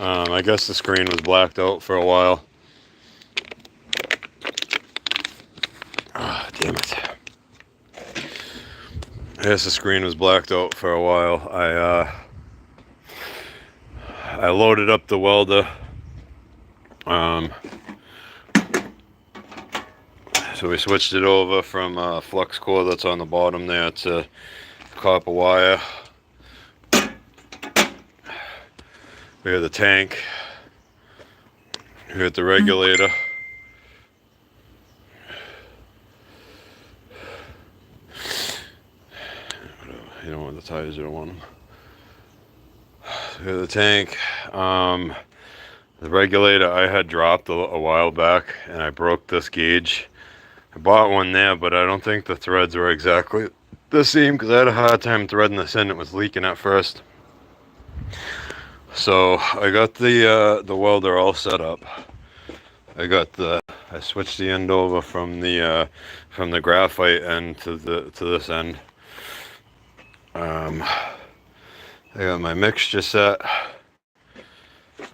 I guess the screen was blacked out for a while. Ah, damn it. I guess the screen was blacked out for a while. I loaded up the welder. So we switched it over from flux core that's on the bottom there to copper wire. We have the tank. We got the regulator. You don't want the tires, you don't want them. We have the tank. The regulator I had dropped a while back, and I broke this gauge. I bought one there, but I don't think the threads were exactly the same because I had a hard time threading this in. It was leaking at first. So I got the welder all set up. I switched the end over from the graphite end to this end. I got my mixture set.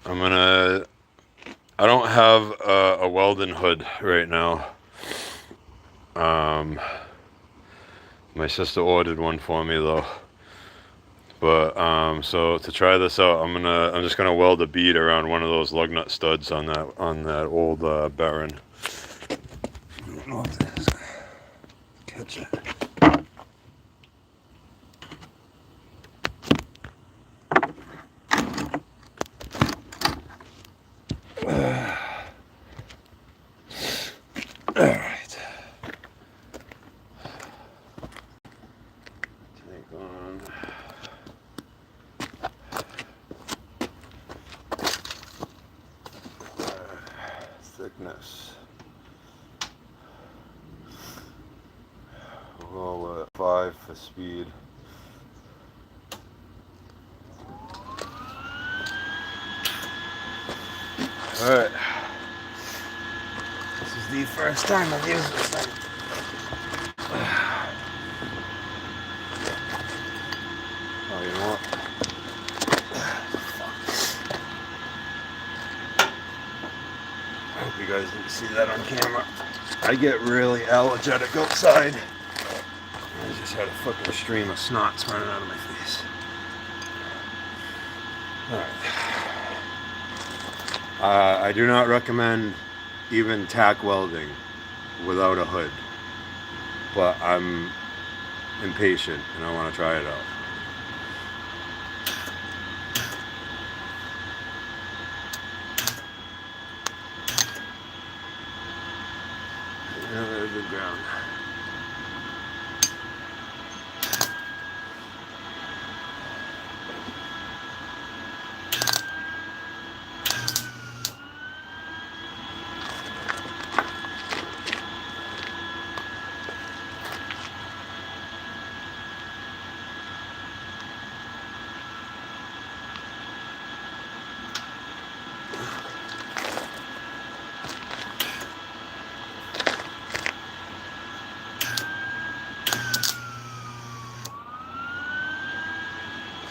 I don't have a Welding hood right now. My sister ordered one for me though. But so to try this out, I'm just gonna weld a bead around one of those lug nut studs on that old Baron. I don't know if this is gonna catch it. All right. Tank on. Thickness. We'll go with 5 for speed. All right. This is the first time I've used this thing. Oh, you know what? I hope you guys didn't see that on camera. I get really allergic outside. I just had a fucking stream of snots running out of my face. Alright. I do not recommend even tack welding without a hood. But I'm impatient and I want to try it out. Another good ground.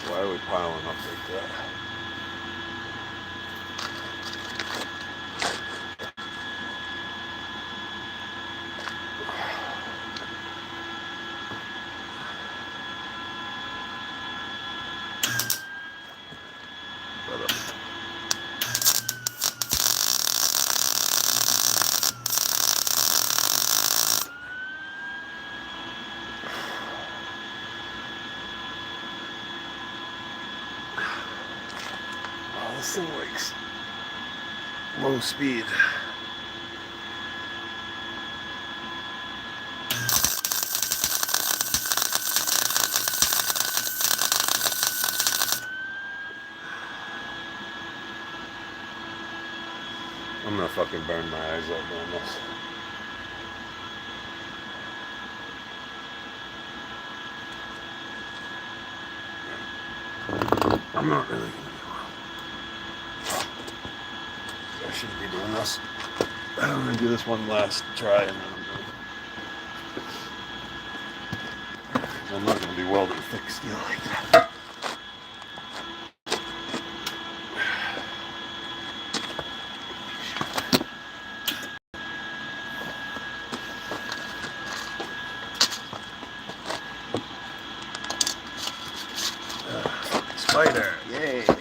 Why are we piling up like that? This thing likes low speed. I'm gonna fucking burn my eyes out doing this. I'm not really gonna do well. I shouldn't be doing this. I'm gonna do this one last try and then I'm not gonna be welding thick steel like that. spider. Yay. Come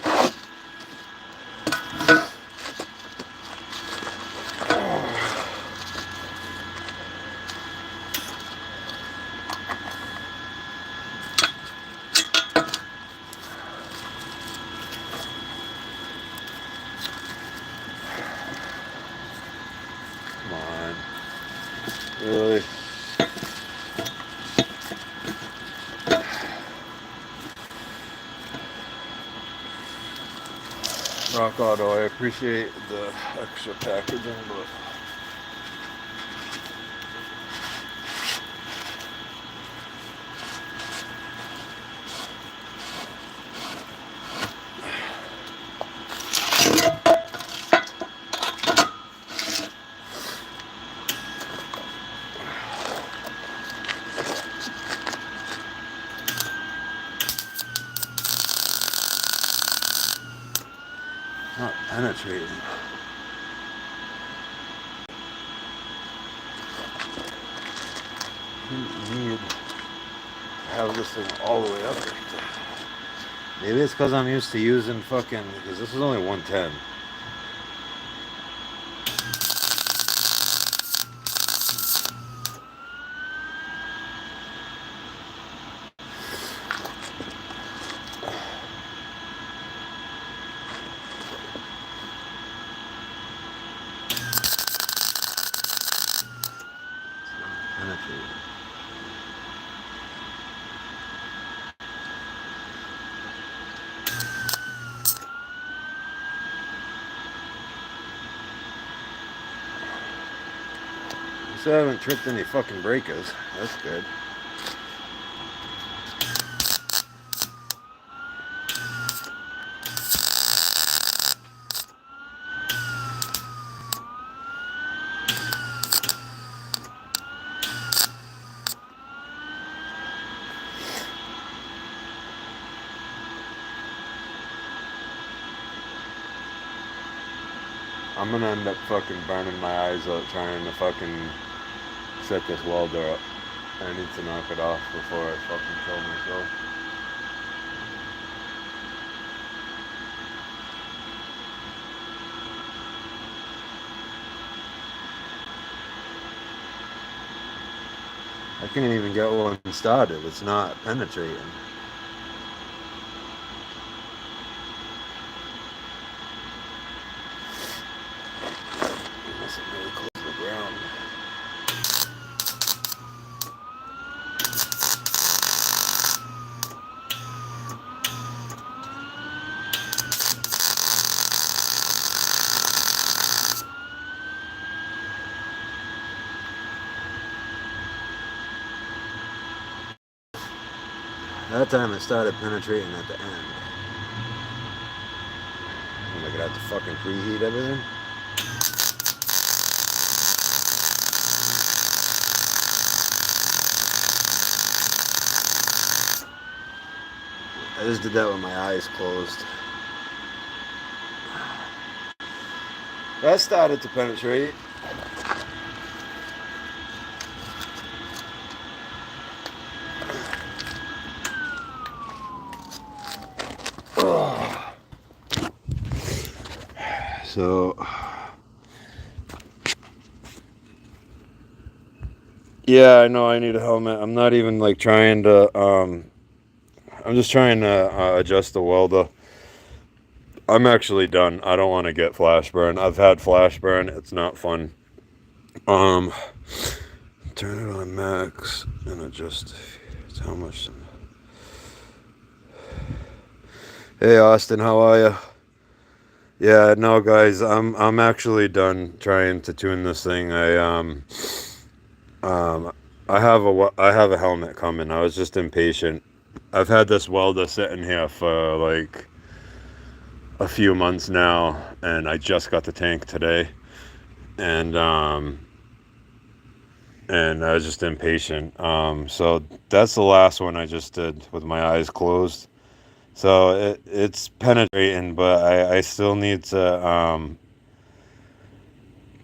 on. Really? Rock Auto, I appreciate the extra packaging, but not penetrating. You need to have this thing all the way up. Maybe it's because I'm used to using fucking, because this is only 110. Penetrating. So I haven't tripped any fucking breakers. That's good. I'm gonna end up fucking burning my eyes out trying to fucking set this welder up. I need to knock it off before I fucking kill myself. I can't even get one started. It's not penetrating. Unless it really close to the ground. That time it started penetrating at the end. Am I gonna have to fucking preheat everything? I just did that with my eyes closed. That started to penetrate. So, yeah, I know I need a helmet. I'm not even like trying to, I'm just trying to adjust the welder. I'm actually done. I don't want to get flash burn. I've had flash burn. It's not fun. Turn it on max and adjust how much. Hey Austin, how are you? Yeah, no guys, I'm actually done trying to tune this thing. I have a helmet coming. I was just impatient. I've had this welder sitting here for like a few months now, and I just got the tank today, and I was just impatient. So that's the last one I just did with my eyes closed. So it's penetrating, but I still need to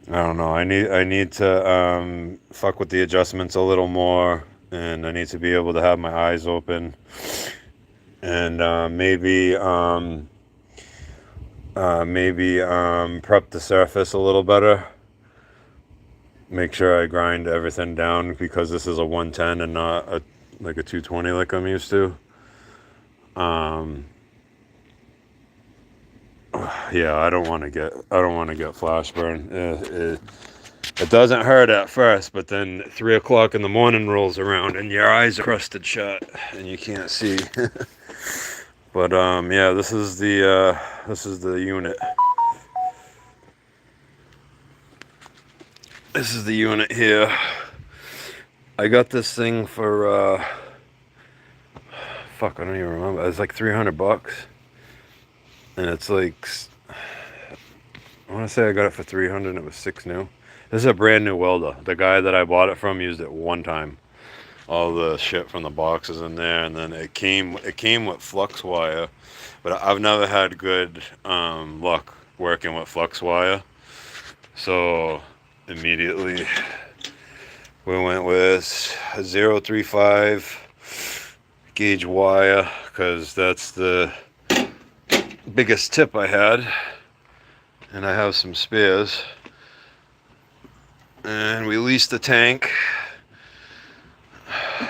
I don't know. I need to fuck with the adjustments a little more, and I need to be able to have my eyes open. and maybe prep the surface a little better. Make sure I grind everything down, because this is a 110 and not like a 220 like I'm used to. Yeah, I don't want to get flash burn. It doesn't hurt at first, but then 3 o'clock in the morning rolls around and your eyes are crusted shut and you can't see. But yeah, this is the unit. This is the unit here. I got this thing for fuck, I don't even remember. It's like 300 bucks. And it's like, I want to say I got it for 300 and it was 6 new. This is a brand new welder. The guy that I bought it from used it one time. All the shit from the boxes in there, and then it came with flux wire, but I've never had good luck working with flux wire. So immediately we went with a 035 gauge wire, because that's the biggest tip I had, and I have some spares. And we leased the tank. I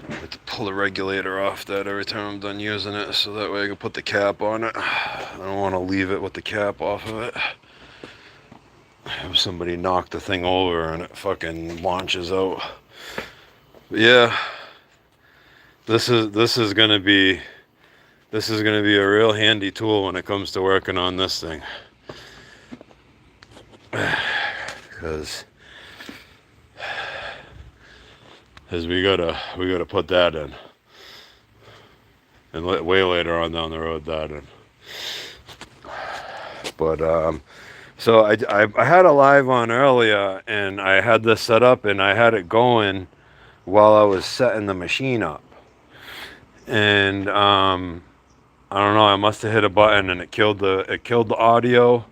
have to pull the regulator off that every time I'm done using it, so that way I can put the cap on it. I don't want to leave it with the cap off of it. Have somebody knock the thing over and it fucking launches out. But yeah, this is gonna be a real handy tool when it comes to working on this thing. Because we gotta put that in, and way later on down the road that in. But so I had a live on earlier, and I had this set up and I had it going while I was setting the machine up, and I don't know, I must have hit a button and it killed the audio,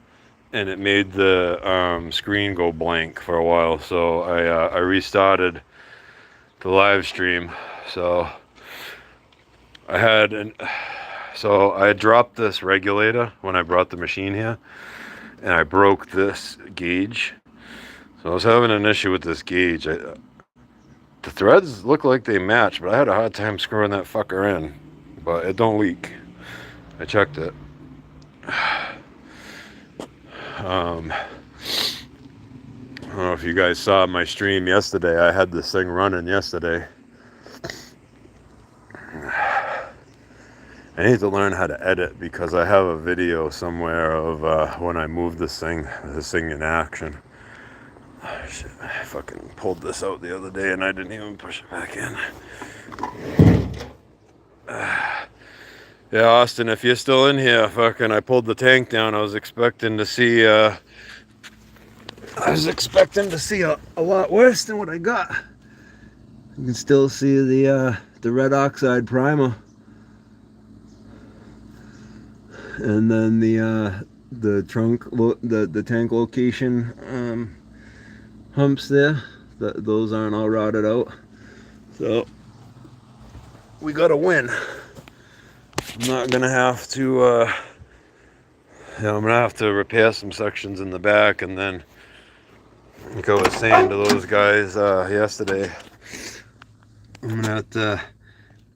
and it made the screen go blank for a while. So I restarted the live stream. So I had dropped this regulator when I brought the machine here, and I broke this gauge. So I was having an issue with this gauge. The threads look like they match, but I had a hard time screwing that fucker in. But it don't leak. I checked it. I don't know if you guys saw my stream yesterday. I had this thing running yesterday. I need to learn how to edit, because I have a video somewhere of when I moved this thing in action. Oh, shit, I fucking pulled this out the other day and I didn't even push it back in. Yeah, Austin, if you're still in here, fucking, I pulled the tank down. I was expecting to see a lot worse than what I got. You can still see the red oxide primer, and then the tank location humps there. Those aren't all rotted out. So we got a win. I'm not gonna have to. I'm gonna have to repair some sections in the back, and then, like I was saying to those guys yesterday, I'm gonna have to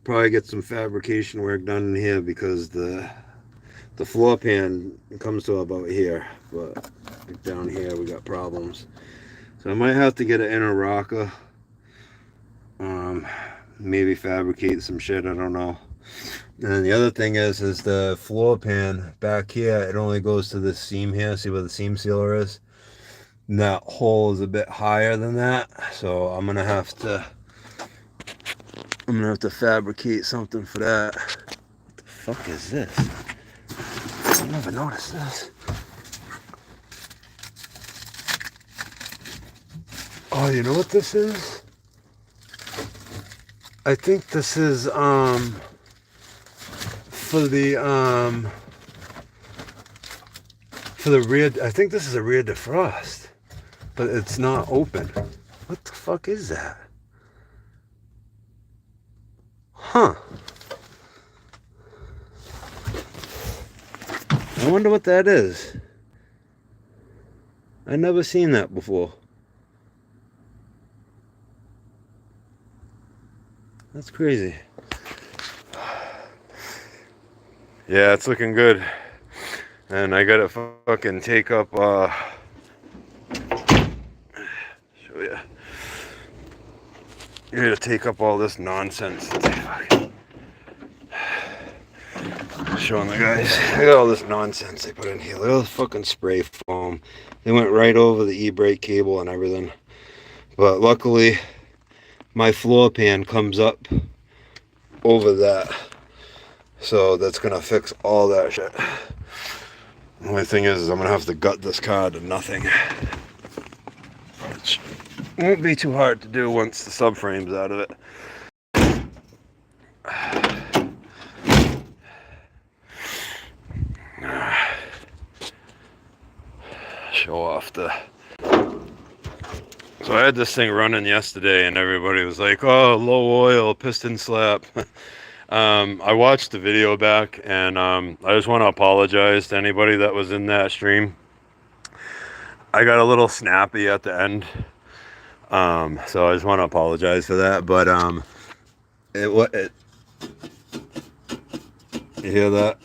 probably get some fabrication work done in here, because the floor pan comes to about here, but down here we got problems. So I might have to get an inner rocker. Maybe fabricate some shit, I don't know. And the other thing is the floor pan back here, it only goes to this seam here. See where the seam sealer is? And that hole is a bit higher than that. So I'm gonna have to fabricate something for that. What the fuck is this? I never noticed this. Oh, you know what this is? I think this is for the rear. I think this is a rear defrost, but it's not open. What the fuck is that? Huh. I wonder what that is. I never seen that before. That's crazy. Yeah, it's looking good. And I gotta fucking take up, show ya. You gotta take up all this nonsense. Showing the guys. Look at all this nonsense they put in here. Look at all this fucking spray foam. They went right over the e-brake cable and everything. But luckily, my floor pan comes up over that. So that's gonna fix all that shit. The only thing is I'm gonna have to gut this car to nothing. Which won't be too hard to do once the subframe's out of it. Show off the... So I had this thing running yesterday and everybody was like, oh, low oil, piston slap. I watched the video back and I just want to apologize to anybody that was in that stream. I got a little snappy at the end. So I just want to apologize for that. But you hear that?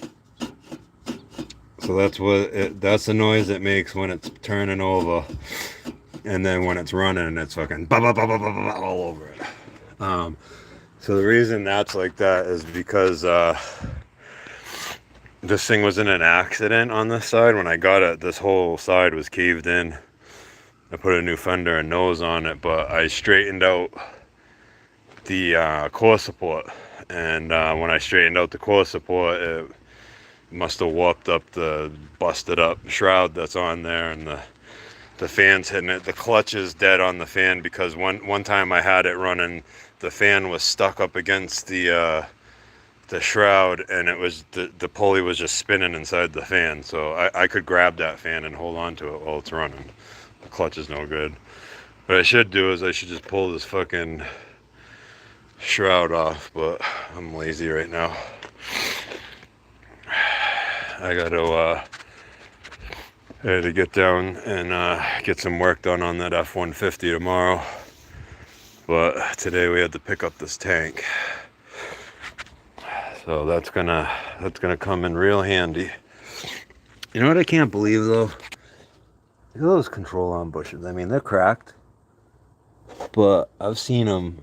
So that's the noise it makes when it's turning over. And then when it's running, it's fucking all over it. So the reason that's like that is because this thing was in an accident on this side. When I got it, this whole side was caved in. I put a new fender and nose on it, but I straightened out the core support. And when I straightened out the core support, it must have warped up the busted up shroud that's on there, and the fan's hitting it. The clutch is dead on the fan because one time I had it running, the fan was stuck up against the shroud, and it was the pulley was just spinning inside the fan. So I could grab that fan and hold on to it while it's running. The clutch is no good. What I should do is I should just pull this fucking shroud off, but I'm lazy right now. I had to get down and get some work done on that F-150 tomorrow. But today we had to pick up this tank. So that's gonna come in real handy. You know what I can't believe though? Look at those control arm bushes. I mean, they're cracked, but I've seen them,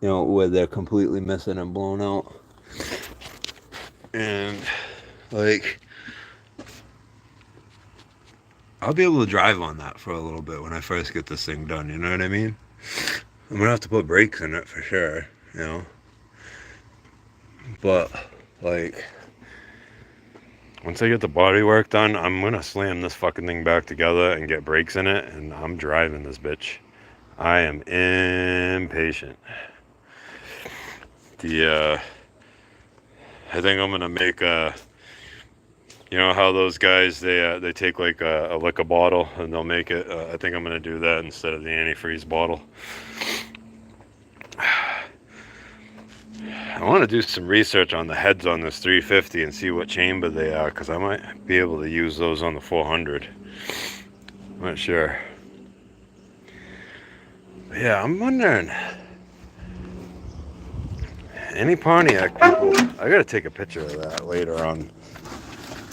you know, where they're completely missing and blown out. And like, I'll be able to drive on that for a little bit when I first get this thing done, you know what I mean? I'm gonna have to put brakes in it for sure, you know? But, like, once I get the body work done, I'm gonna slam this fucking thing back together and get brakes in it, and I'm driving this bitch. I am impatient. I think I'm gonna make a... You know how those guys, they take like a liquor bottle and they'll make it, I think I'm going to do that instead of the antifreeze bottle. I want to do some research on the heads on this 350 and see what chamber they are, because I might be able to use those on the 400. I'm not sure. But yeah, I'm wondering, any Pontiac people, I got to take a picture of that later on.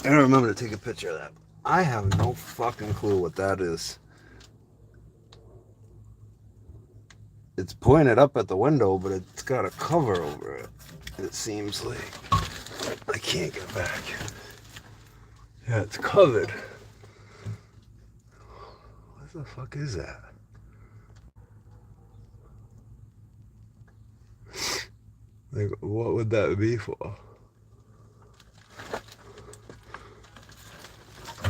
I don't remember to take a picture of that. I have no fucking clue what that is. It's pointed up at the window, but it's got a cover over it. It seems like. I can't get back. Yeah, it's covered. What the fuck is that? Like, what would that be for?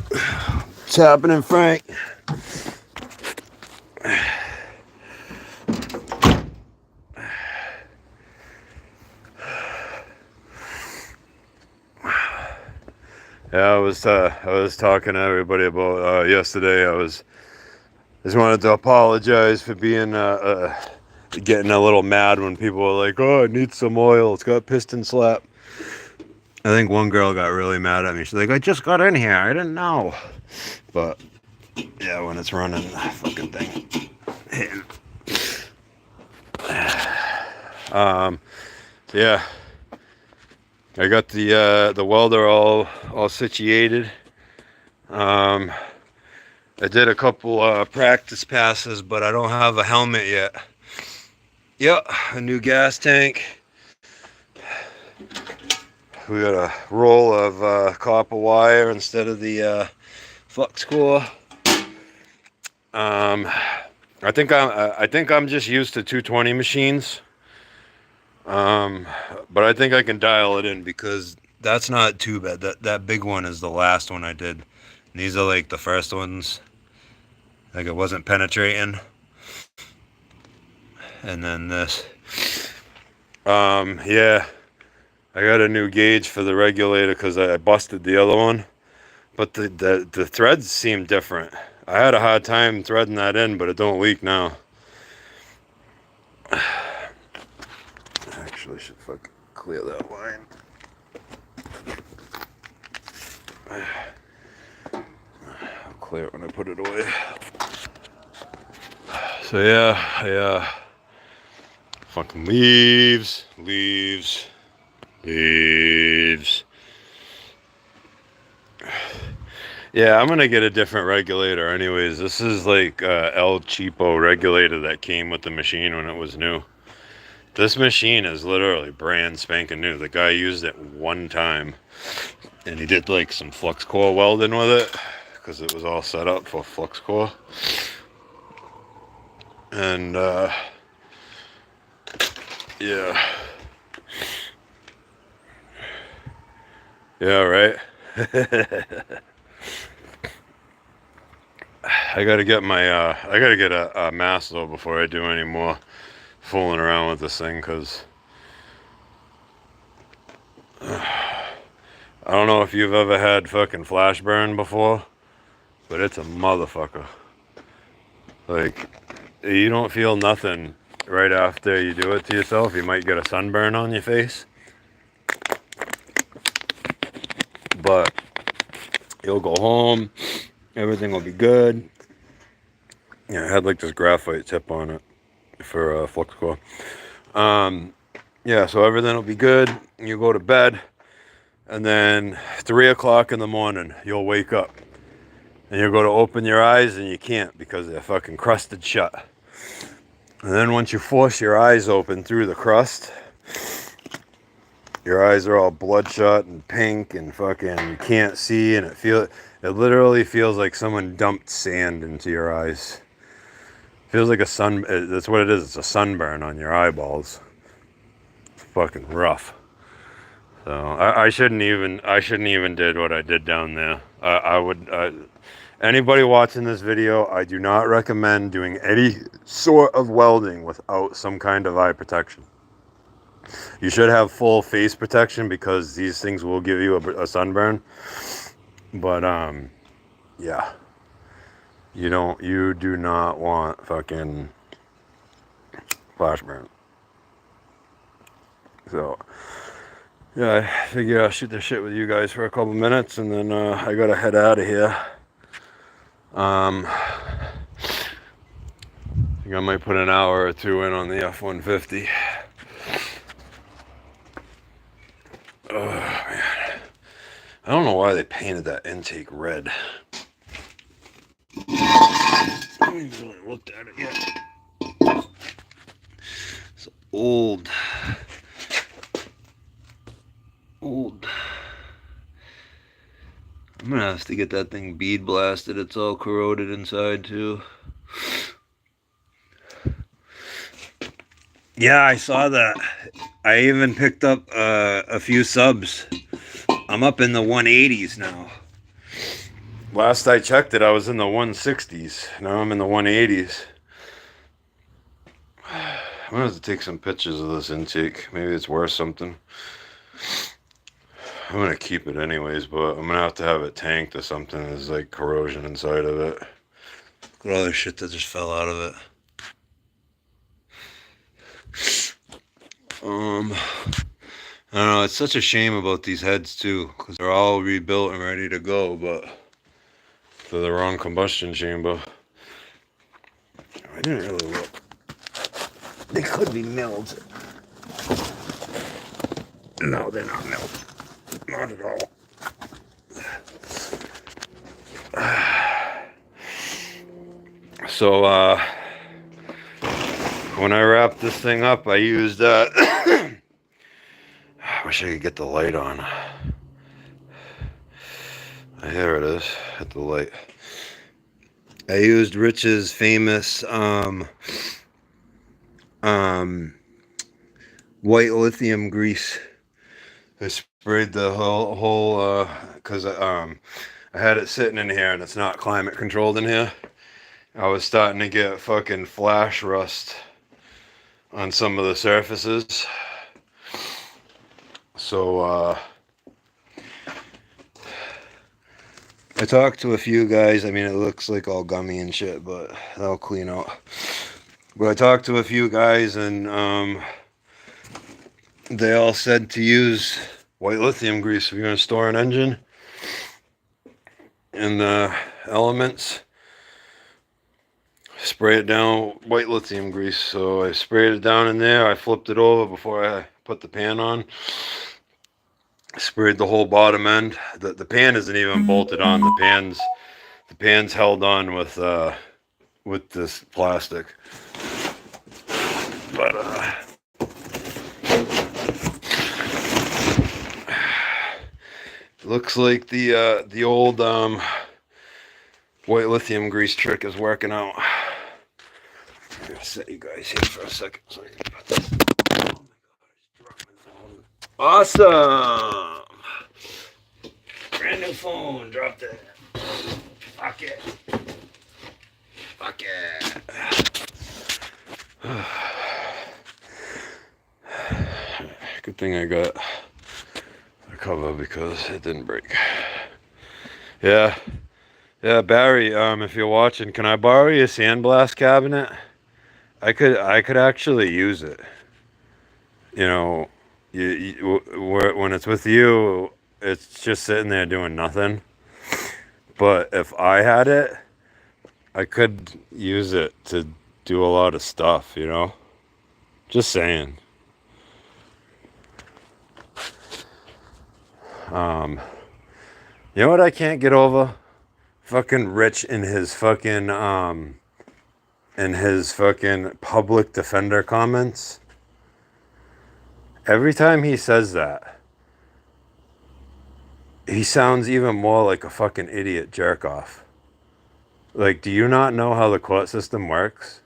What's happening, Frank? Yeah, I was talking to everybody about yesterday. I just wanted to apologize for being getting a little mad when people were like, "Oh, it needs some oil. It's got piston slap." I think one girl got really mad at me. She's like, I just got in here. I didn't know. But yeah, when it's running, fucking thing. So yeah, I got the welder all situated. I did a couple practice passes, but I don't have a helmet yet. Yep, a new gas tank. We got a roll of copper wire instead of the flux core. I think I'm just used to 220 machines. But I think I can dial it in because that's not too bad. That big one is the last one I did. And these are like the first ones. Like it wasn't penetrating. And then this. Yeah. I got a new gauge for the regulator because I busted the other one. But the threads seem different. I had a hard time threading that in, but it don't leak now. Actually, should fucking clear that line. I'll clear it when I put it away. So yeah, fucking leaves. Yeah, I'm gonna get a different regulator anyways. This is like El Cheapo regulator that came with the machine when it was new. This machine is literally brand spanking new. The guy used it one time and he did like some flux core welding with it because it was all set up for flux core. And yeah. Yeah, right. I gotta get a mask though before I do any more fooling around with this thing, because I don't know if you've ever had fucking flash burn before, but it's a motherfucker. Like, you don't feel nothing right after you do it to yourself. You might get a sunburn on your face, but you'll go home, everything will be good. Yeah, I had like this graphite tip on it for flux core. Yeah, so everything will be good. You go to bed, and then 3 o'clock in the morning, you'll wake up. And you'll go to open your eyes, and you can't because they're fucking crusted shut. And then once you force your eyes open through the crust, your eyes are all bloodshot and pink and fucking you can't see, and it literally feels like someone dumped sand into your eyes. Feels like that's what it is. It's a sunburn on your eyeballs. It's fucking rough. So I shouldn't even did what I did down there. Anybody watching this video, I do not recommend doing any sort of welding without some kind of eye protection. You should have full face protection because these things will give you a sunburn. But yeah. You do not want fucking flash burn. So yeah, I figure I'll shoot this shit with you guys for a couple minutes, and then I gotta head out of here. I think I might put an hour or two in on the F-150. Oh man, I don't know why they painted that intake red. I haven't even really looked at it yet. It's old. I'm gonna have to get that thing bead blasted. It's all corroded inside too. Yeah, I saw that. I even picked up a few subs. I'm up in the 180s now. Last I checked it, I was in the 160s. Now I'm in the 180s. I'm gonna have to take some pictures of this intake. Maybe it's worth something. I'm gonna keep it anyways, but I'm gonna have it tanked or something. There's like corrosion inside of it. Look at all this shit that just fell out of it. I don't know, it's such a shame about these heads too, because they're all rebuilt and ready to go, but they're the wrong combustion chamber. I didn't really look. They could be milled. No, they're not milled. Not at all. So, when I wrapped this thing up, I used, I wish I could get the light on. Here it is, at the light. I used Rich's famous, white lithium grease. I sprayed the whole, cause, I had it sitting in here and it's not climate controlled in here. I was starting to get fucking flash rust on some of the surfaces. So, I talked to a few guys. I mean, it looks like all gummy and shit, but that'll clean out. But I talked to a few guys and, they all said to use white lithium grease if you're going to store an engine in the elements. Spray it down white lithium grease. So I sprayed it down in there. I flipped it over before I put the pan on. Sprayed the whole bottom end. The pan isn't even bolted on. The pan's held on with this plastic. But looks like the old white lithium grease trick is working out. I'm gonna set you guys here for a second so I can put this. Oh my god, I just dropped my phone. Awesome! Brand new phone, dropped it. Fuck it. Fuck it. Good thing I got a cover because it didn't break. Yeah, Barry, if you're watching, can I borrow your sandblast cabinet? I could actually use it. You know, when it's with you, it's just sitting there doing nothing. But if I had it, I could use it to do a lot of stuff, you know? Just saying. You know what I can't get over? Fucking Rich in his fucking public defender comments. Every time he says that, he sounds even more like a fucking idiot jerk off. Like, do you not know how the court system works?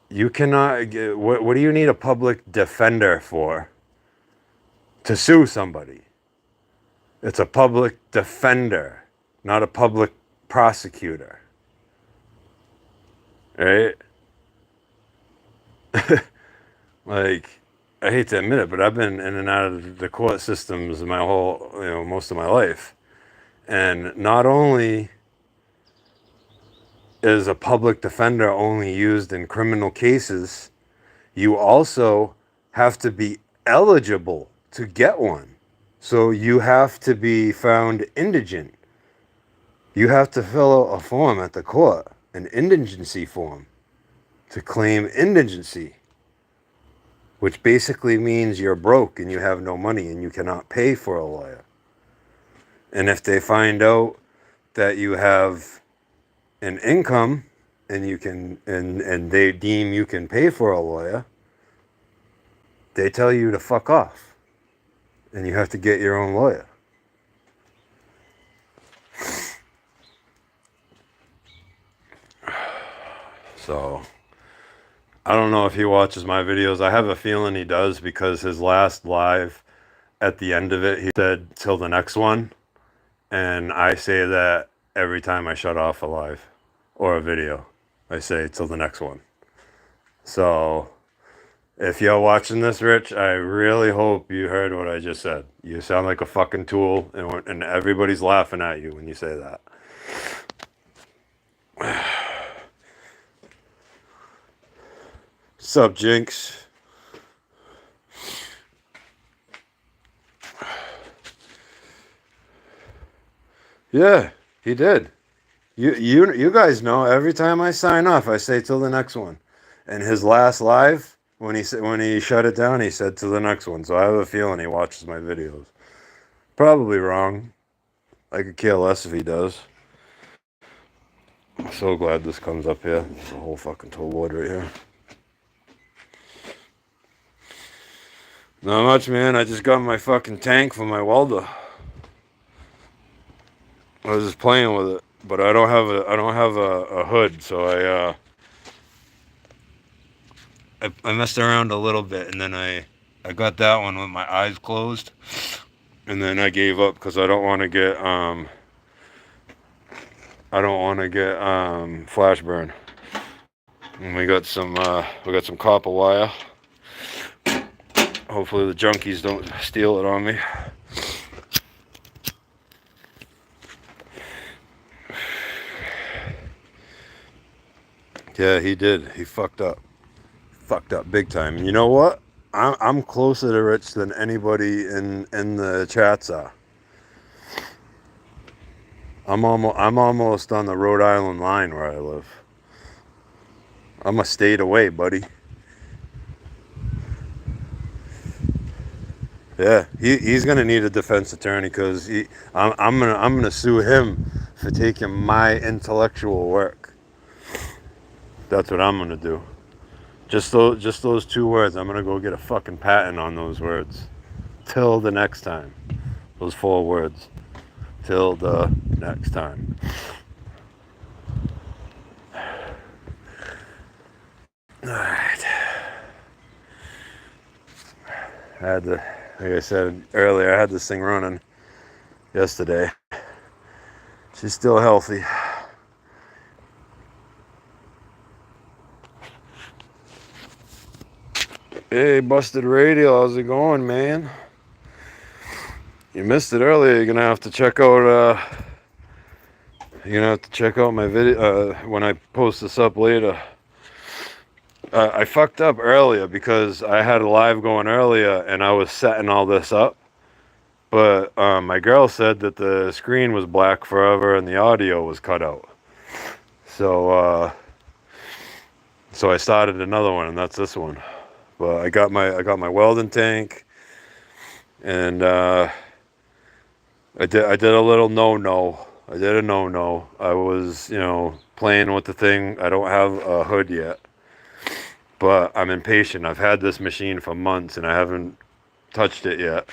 You cannot get, what do you need a public defender for? To sue somebody. It's a public defender, not a public prosecutor. Right? Like, I hate to admit it, but I've been in and out of the court systems most of my life. And not only is a public defender only used in criminal cases, you also have to be eligible to get one. So you have to be found indigent. You have to fill out a form at the court, an indigency form, to claim indigency, which basically means you're broke and you have no money and you cannot pay for a lawyer. And if they find out that you have an income and you can and they deem you can pay for a lawyer, they tell you to fuck off and you have to get your own lawyer. So I don't know if he watches my videos. I have a feeling he does, because his last live, at the end of it, he said till the next one, and I say that every time I shut off a live or a video. I say till the next one. So if you're watching this, Rich, I really hope you heard what I just said. You sound like a fucking tool, and everybody's laughing at you when you say that. Sup, Jinx? Yeah, he did. You guys know. Every time I sign off, I say till the next one. And his last live, when he shut it down, he said to the next one. So I have a feeling he watches my videos. Probably wrong. I could care less if he does. I'm so glad this comes up here. It's a whole fucking toll board right here. Not much, man. I just got my fucking tank for my welder. I was just playing with it, but I don't have a hood, so I messed around a little bit, and then I got that one with my eyes closed, and then I gave up because I don't want to get flash burn. And we got some copper wire. Hopefully the junkies don't steal it on me. Yeah, he did. He fucked up. Fucked up big time. And you know what? I'm closer to Rich than anybody in the chats are. I'm almost on the Rhode Island line where I live. I'm a state away, buddy. Yeah, he's gonna need a defense attorney because I'm gonna sue him for taking my intellectual work. That's what I'm gonna do. Just those 2 words. I'm gonna go get a fucking patent on those words. Till the next time. Those 4 words. Till the next time. Alright. Like I said earlier, I had this thing running yesterday. She's still healthy. Hey, Busted Radio, how's it going, man? You missed it earlier. You're gonna have to check out. My video when I post this up later. I fucked up earlier because I had a live going earlier and I was setting all this up. But my girl said that the screen was black forever and the audio was cut out. So I started another one, and that's this one. But I got my welding tank, and I did a little no-no. I did a no-no. I was, playing with the thing. I don't have a hood yet. But I'm impatient. I've had this machine for months and I haven't touched it yet.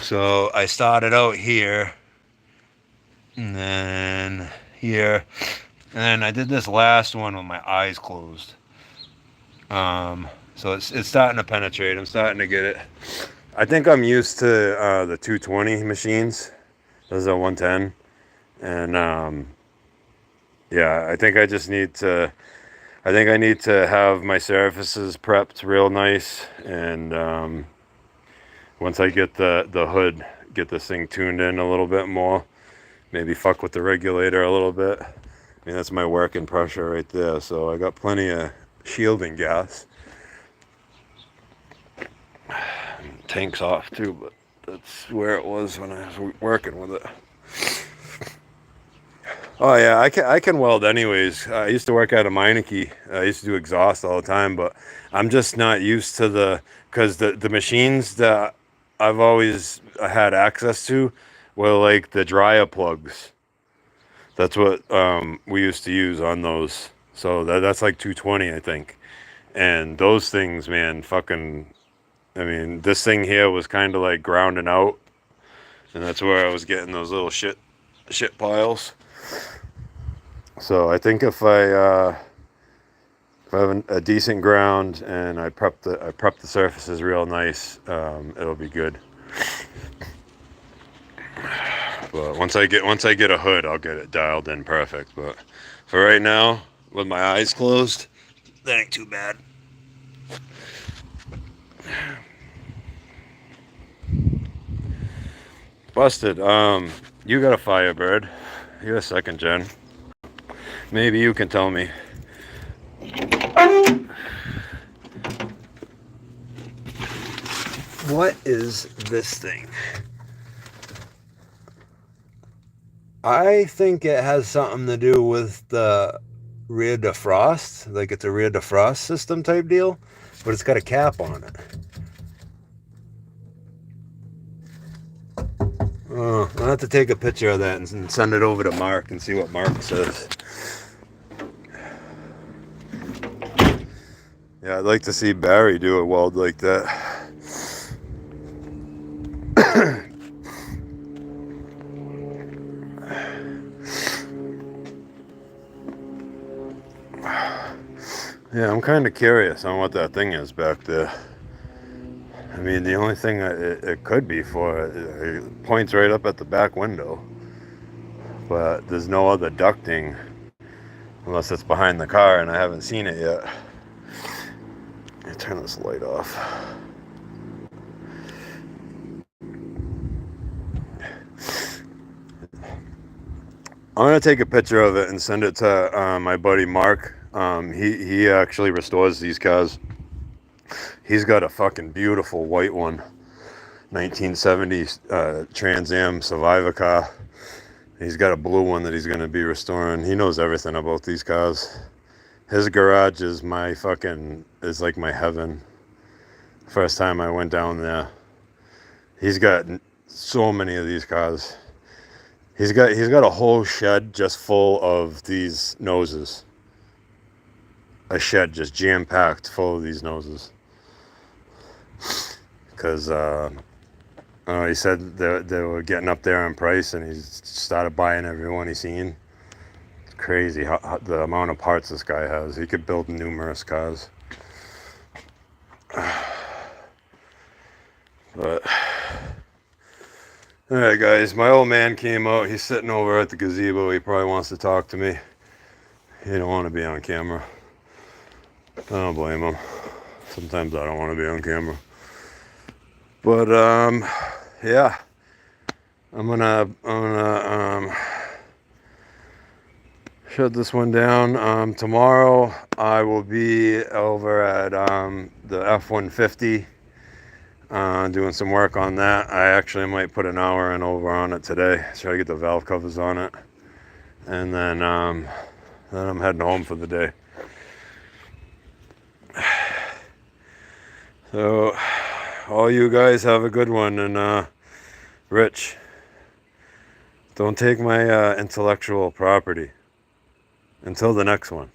So I started out here, and then here, and then I did this last one with my eyes closed. So it's starting to penetrate. I'm starting to get it. I think I'm used to the 220 machines. Those are 110, and yeah, I think I just need to. I think I need to have my surfaces prepped real nice, and once I get the hood, get this thing tuned in a little bit more, maybe fuck with the regulator a little bit. I mean, that's my working pressure right there, so I got plenty of shielding gas. Tank's off too, but that's where it was when I was working with it. Oh yeah, I can weld anyways. I used to work at a Meineke. I used to do exhaust all the time, but I'm just not used to because the machines that I've always had access to were like the dryer plugs. That's what we used to use on those. So that's like 220, I think. And those things, man, I mean, this thing here was kind of like grounding out, and that's where I was getting those little shit piles. So I think if I have a decent ground and I prep the surfaces real nice, it'll be good. But once I get a hood, I'll get it dialed in perfect. But for right now, with my eyes closed, that ain't too bad. Busted. You got a Firebird. You got a second gen. Maybe you can tell me. What is this thing? I think it has something to do with the rear defrost, like it's a rear defrost system type deal, but it's got a cap on it. I'll have to take a picture of that and send it over to Mark and see what Mark says. Yeah, I'd like to see Barry do a weld like that. Yeah, I'm kind of curious on what that thing is back there. I mean, the only thing it could be for, it points right up at the back window. But there's no other ducting unless it's behind the car, and I haven't seen it yet. Let me turn this light off. I'm gonna take a picture of it and send it to my buddy Mark. He actually restores these cars. He's got a fucking beautiful white one, 1970s Trans Am Survivor car. He's got a blue one that he's gonna be restoring. He knows everything about these cars. His garage is like my heaven. First time I went down there, he's got so many of these cars. He's got a whole shed just full of these noses. A shed just jam-packed full of these noses. Because he said they were getting up there in price, and he started buying every one he's seen. It's crazy how the amount of parts this guy has. He could build numerous cars. But all right, guys, my old man came out. He's sitting over at the gazebo. He probably wants to talk to me. He don't want to be on camera. I don't blame him. Sometimes I don't want to be on camera. But yeah, I'm gonna shut this one down. Tomorrow I will be over at the F-150. Doing some work on that. I actually might put an hour in over on it today. Try to get the valve covers on it, and then I'm heading home for the day. So, all you guys have a good one, and Rich, don't take my intellectual property. Until the next one.